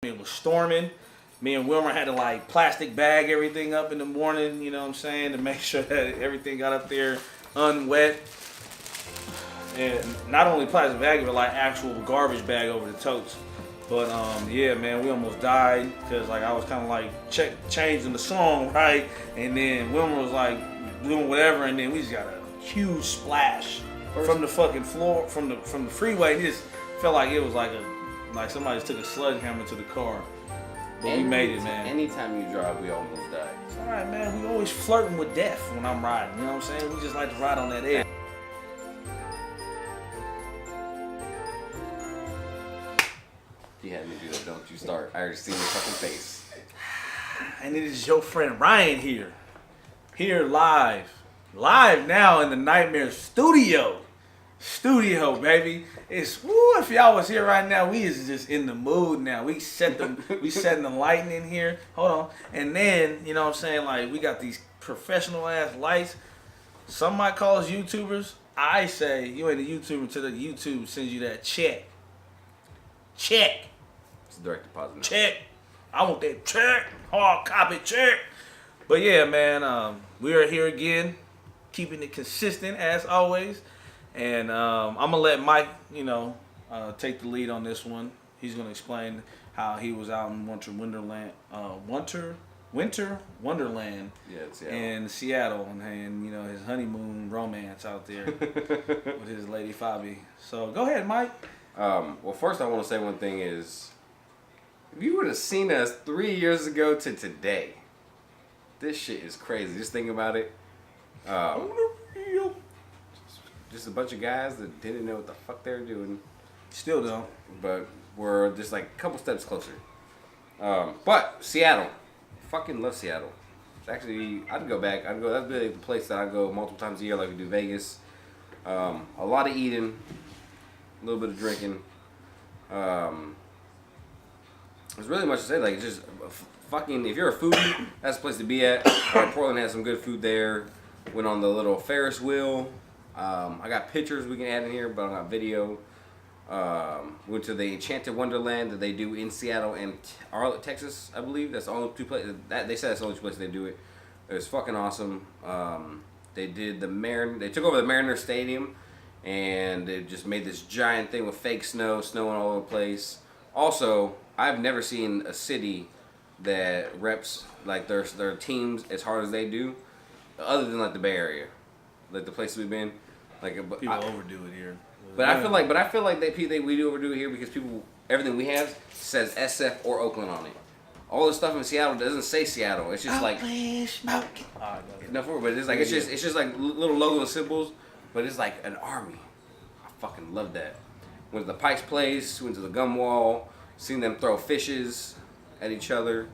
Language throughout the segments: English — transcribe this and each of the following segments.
It was storming. Me and Wilmer had to like plastic bag everything up in the morning, you know what I'm saying, to make sure that everything got up there unwet. And not only plastic bag, but like actual garbage bag over the totes. But yeah, man, we almost died because like I was kind of like changing the song, right? And then Wilmer was like doing whatever, and then we just got a huge splash from the fucking floor, from the freeway. It just felt like it was like somebody just took a sledgehammer to the car. But we made it, man. Anytime you drive, we almost die. It's all right, man. We always flirting with death when I'm riding. You know what I'm saying? We just like to ride on that edge. You had me do that, don't you start. I already seen your fucking face. And it is your friend Ryan here. Here live. Live now in the Nightmare Studio. Studio, baby. It's woo, if y'all was here right now, we is just in the mood now. We setting the lighting in here. Hold on. And then, you know what I'm saying, like we got these professional ass lights. Some might call us YouTubers. I say you ain't a YouTuber until the YouTube sends you that check. Check. It's a direct deposit. Check. I want that check. Hard copy check. But yeah, man, we are here again, keeping it consistent as always. And I'm gonna let Mike, take the lead on this one. He's gonna explain how he was out in Winter Wonderland, in Seattle, and his honeymoon romance out there with his lady Fabi. So go ahead, Mike. Well, first I want to say one thing is, if you would have seen us 3 years ago to today, this shit is crazy. Just think about it. Just a bunch of guys that didn't know what the fuck they were doing. Still don't. But we're just like a couple steps closer. But Seattle. Fucking love Seattle. It's actually, I'd go back. That's really the place that I go multiple times a year, like we do Vegas. A lot of eating. A little bit of drinking. There's really much to say. Like, it's just fucking, if you're a foodie, that's the place to be at. Portland has some good food there. Went on the little Ferris wheel. I got pictures we can add in here, but I got video. Went to the Enchanted Wonderland that they do in Seattle and Texas, I believe. That's the only two places. They said that's the only two places they do it. It was fucking awesome. They did they took over the Mariner Stadium, and they just made this giant thing with fake snowing all over the place. Also, I've never seen a city that reps like their teams as hard as they do, other than like the Bay Area, like the places we've been. Like people overdo it here. But I feel like we do overdo it here because everything we have says SF or Oakland on it. All the stuff in Seattle doesn't say Seattle. It's just like no, but it's like it's just like little logo and symbols, but it's like an army. I fucking love that. Went to the Pike's Place, went to the Gum Wall, seen them throw fishes at each other.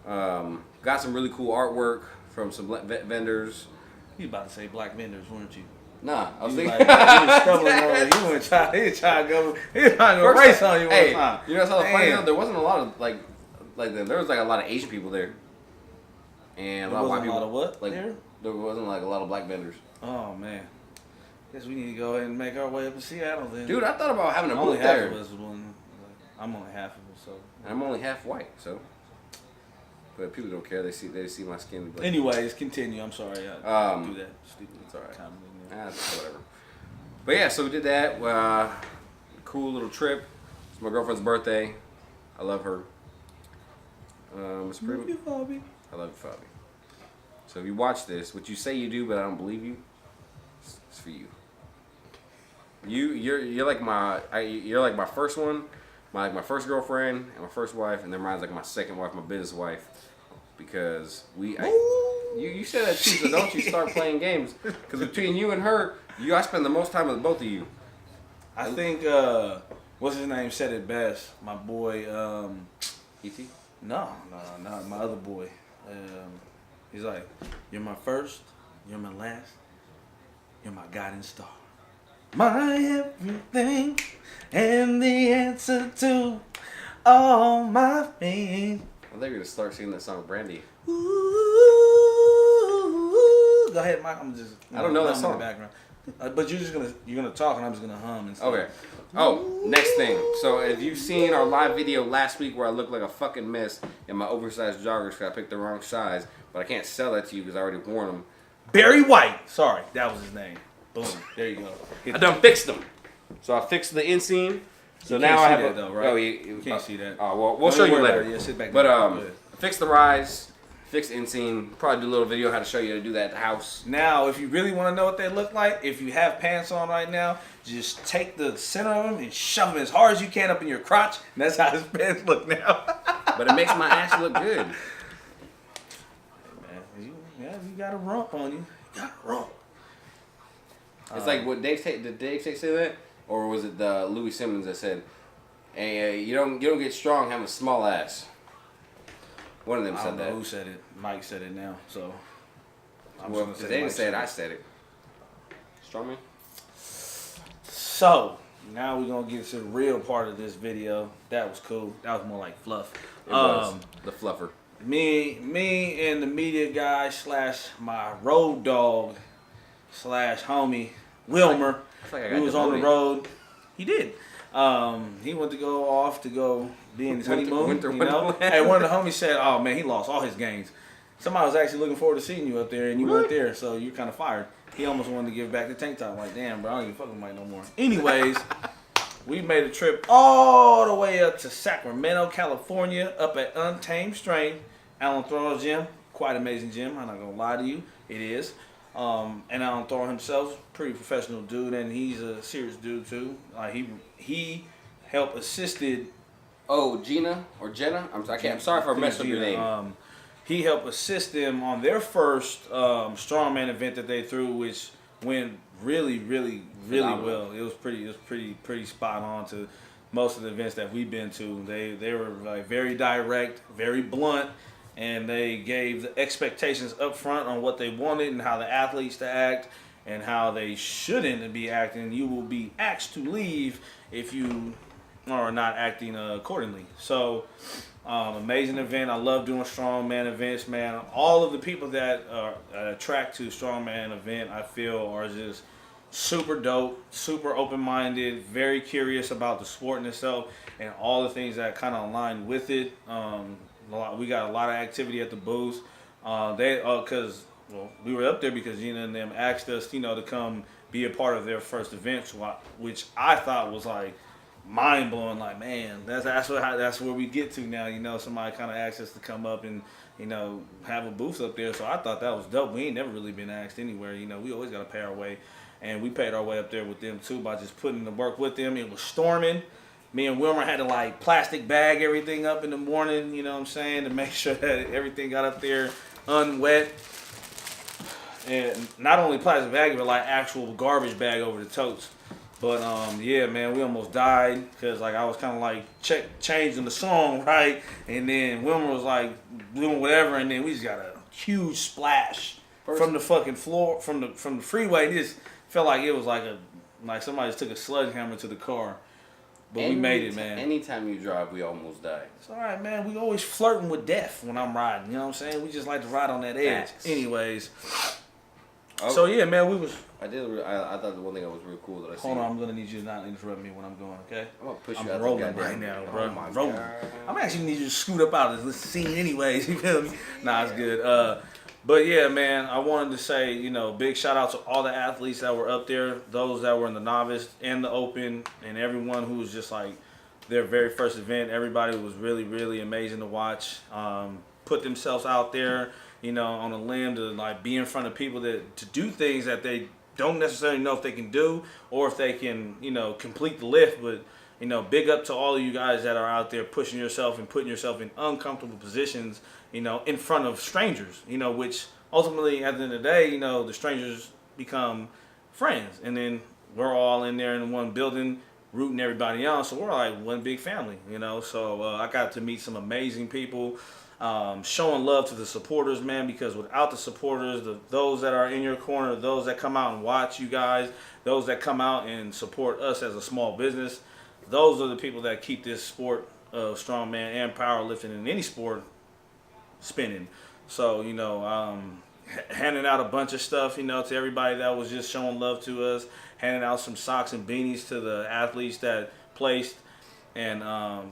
Got some really cool artwork from some vendors. You about to say black vendors, weren't you? Nah, I was thinking. Like, you was stumbling over. You were trying to go. He was trying to go race on you one time. You know what's funny though? There wasn't a lot of like there was like a lot of Asian people there, and a lot of white people. A lot of what? Like there wasn't like a lot of black vendors. Oh man, guess we need to go ahead and make our way up to Seattle then. Dude, I thought about having a booth only there. Half of us one. I'm only half of us, so. And I'm only half white, so. But people don't care. They see my skin. But anyways, continue. I'm sorry. I do that stupid. It's all right. Whatever. But yeah, so we did that. Cool little trip. It's my girlfriend's birthday. I love her. It's pretty. Love you, Fabi. I love you, Fabi. So if you watch this, which you say you do, but I don't believe you, it's for you. You're like my first one, my first girlfriend and my first wife, and then mine's like my second wife, my business wife, because you said that too, so don't you start playing games, because between you and her, I spend the most time with both of you. I think what's his name said it best. My boy E.T. No, not my other boy. He's like, you're my first, you're my last, you're my guiding star. My everything and the answer to all my things. I think we're going to start singing that song, Brandy. Ooh, go ahead, Mike. I'm just... I don't know that song. In the background. But you're gonna talk and I'm just gonna hum and stuff. Okay. Oh, next thing. So if you've seen our live video last week where I looked like a fucking mess in my oversized joggers because I picked the wrong size, but I can't sell that to you because I already worn them. Barry White. Sorry, that was his name. Boom. There you go. I done fixed them. So I fixed the inseam. So You now can't I see have that a, though, right? Oh, You can't see that. Oh well, we'll Don't show you worry later. about it. Yeah, sit back But down. Good. fix the rise, fix the inseam. Probably do a little video how to show you how to do that at the house. Now, if you really want to know what they look like, if you have pants on right now, just take the center of them and shove them as hard as you can up in your crotch, and that's how his pants look now. But it makes my ass look good. Hey man, you got a rump on you. You got a rump. It's like what did Dave say that, or was it the Louis Simmons that said, "Hey, you don't get strong having a small ass." One of them I said don't know that. who said it. Mike said it now, so. Well, just if gonna they Mike didn't say it, said I said it. Strongman. So now we're gonna get to the real part of this video. That was cool. That was more like fluff. It was the fluffer. Me and the media guy / my road dog / homie Wilmer. I feel like I We got was on the demoted. road. He did. He went to go be in his honeymoon. Winter you know? wonderland. Hey, one of the homies said, "Oh man, he lost all his gains." Somebody was actually looking forward to seeing you up there, and you weren't there, so you're kind of fired. He almost wanted to give back the tank top. Like, damn, bro, I don't even fuck with Mike no more. Anyways, we made a trip all the way up to Sacramento, California, up at Untamed Strength, Alan Thor's gym. Quite amazing gym. I'm not gonna lie to you, it is. And Alan Thor himself, pretty professional dude, and he's a serious dude too. He helped assisted. Oh, Gina or Jenna? I'm sorry if I messed up your name. He helped assist them on their first strongman event that they threw, which went really well. It was pretty spot on to most of the events that we've been to. They were like very direct, very blunt, and they gave the expectations up front on what they wanted and how the athletes to act and how they shouldn't be acting. You will be asked to leave if you are not acting accordingly. So. Amazing event. I love doing strongman events, man. All of the people that attract to strongman event, I feel, are just super dope, super open-minded, very curious about the sport in itself and all the things that kind of align with it. We got a lot of activity at the booth. Because we were up there because Gina and them asked us, to come be a part of their first event, which I thought was like mind blowing. Like, man, that's where we get to now. Somebody kind of asked us to come up and have a booth up there. So I thought that was dope. We ain't never really been asked anywhere. We always got to pay our way, and we paid our way up there with them too by just putting in the work with them. It was storming. Me and Wilmer had to plastic bag everything up in the morning. You know what I'm saying, to make sure that everything got up there unwet. And not only plastic bag, but actual garbage bag over the totes. But yeah, man, we almost died because I was kind of changing the song, right? And then Wilmer was doing whatever, and then we just got a huge splash from the fucking floor, from the freeway. It just felt like it was like somebody just took a sledgehammer to the car. But we made it, man. Anytime you drive, we almost die. It's all right, man. We always flirting with death when I'm riding. You know what I'm saying? We just like to ride on that edge. Facts. Anyways. So yeah, man, we was. I thought the one thing that was real cool that I see. Hold on, I'm gonna need you to not interrupt me when I'm going, okay? I'm gonna push you I'm out rolling the goddamn right now, bro. Oh my rolling. God. I'm actually need you to scoot up out of this scene, anyways. You feel me? Nah, it's good. But yeah, man, I wanted to say, big shout out to all the athletes that were up there, those that were in the novice and the open, and everyone who was just their very first event. Everybody was really amazing to watch. Put themselves out there, on a limb to be in front of people to do things that they don't necessarily know if they can do or if they can, complete the lift. But, big up to all of you guys that are out there pushing yourself and putting yourself in uncomfortable positions, in front of strangers, which ultimately at the end of the day, the strangers become friends. And then we're all in there in one building rooting everybody on. So we're one big family, So I got to meet some amazing people. Showing love to the supporters, man, because without the supporters, those that are in your corner, those that come out and watch you guys, those that come out and support us as a small business, those are the people that keep this sport of strongman and powerlifting in any sport spinning. So, handing out a bunch of stuff, you know, to everybody that was just showing love to us. Handing out some socks and beanies to the athletes that placed. And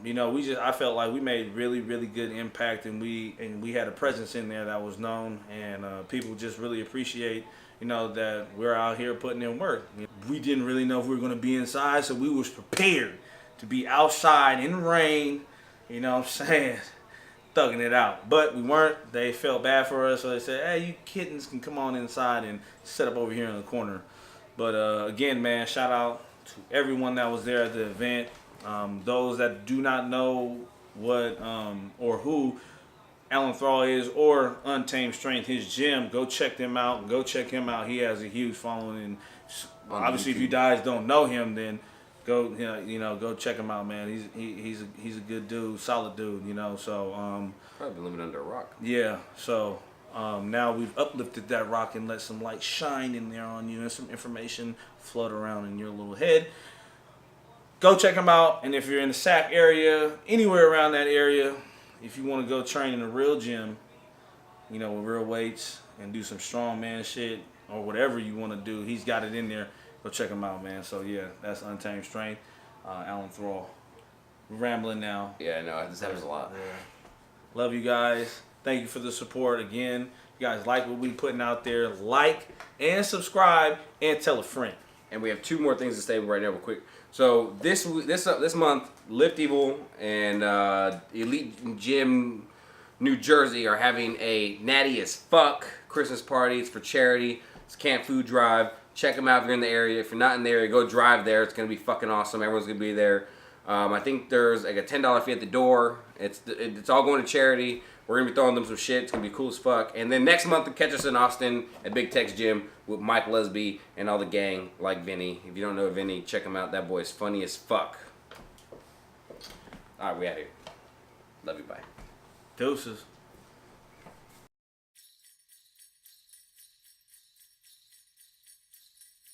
you know, I felt like we made really, really good impact, and we had a presence in there that was known, and people just really appreciate, you know, that we're out here putting in work. We didn't really know if we were going to be inside, so we was prepared to be outside in the rain, you know what I'm saying, thugging it out. But we weren't. They felt bad for us, so they said, hey, you kittens can come on inside and set up over here in the corner. But again, man, shout out to everyone that was there at the event. Those that do not know what or who Alan Thrall is, or Untamed Strength, his gym, go check them out. Go check him out. He has a huge following. And obviously, if you guys don't know him, then go go check him out, man. He's a good dude, solid dude, you know. So probably been living under a rock. Yeah. So now we've uplifted that rock and let some light shine in there on you, and some information float around in your little head. Go check them out, and if you're in the Sac area, anywhere around that area, if you want to go train in a real gym, you know, with real weights and do some strongman shit or whatever you want to do, he's got it in there. Go check him out, man. So yeah, that's Untamed Strength, Alan Thrall. We're rambling now. Yeah, no, this happens a lot. Yeah. Love you guys. Thank you for the support again. You guys like what we putting out there? Like and subscribe and tell a friend. And we have 2 more things to say right now, real quick. So this month, Lift Evil and Elite Gym New Jersey are having a natty as fuck Christmas party. It's for charity. It's Camp Food Drive. Check them out if you're in the area. If you're not in the area, go drive there. It's gonna be fucking awesome. Everyone's gonna be there. I think there's like a $10 fee at the door. It's all going to charity. We're gonna be throwing them some shit. It's gonna be cool as fuck. And then next month, catch us in Austin at Big Tech's Gym with Mike Lesby and all the gang, like Vinny. If you don't know Vinny, check him out. That boy's funny as fuck. All right, we out here. Love you, bye. Deuces.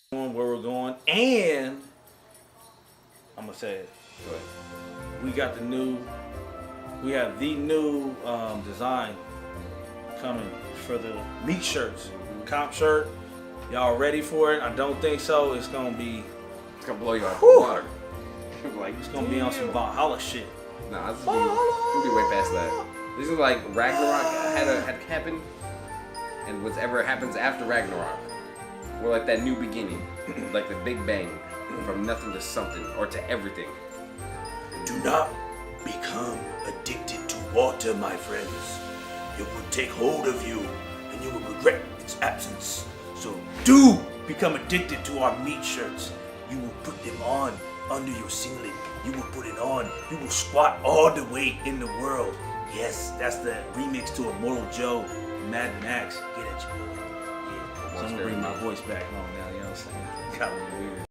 Where we're going, and I'm gonna say it. Go ahead. We have the new design coming for the meat shirts. Comp shirt. Y'all ready for it? I don't think so. It's gonna be. It's gonna blow you out of the water. Like it's gonna be on some Valhalla shit. Nah, we'll be way past that. This is like Ragnarok had happened, and whatever happens after Ragnarok, we're like that new beginning, like the Big Bang, from nothing to something or to everything. Do not become addicted to water, my friends. It will take hold of you, and you will regret its absence. So do become addicted to our meat shirts. You will put them on under your singlet. You will put it on. You will squat all the weight in the world. Yes, that's the remix to Immortal Joe, Mad Max. Get at you. Yeah. So I'm gonna bring my voice back on now. You know what I'm saying? Got a little weird.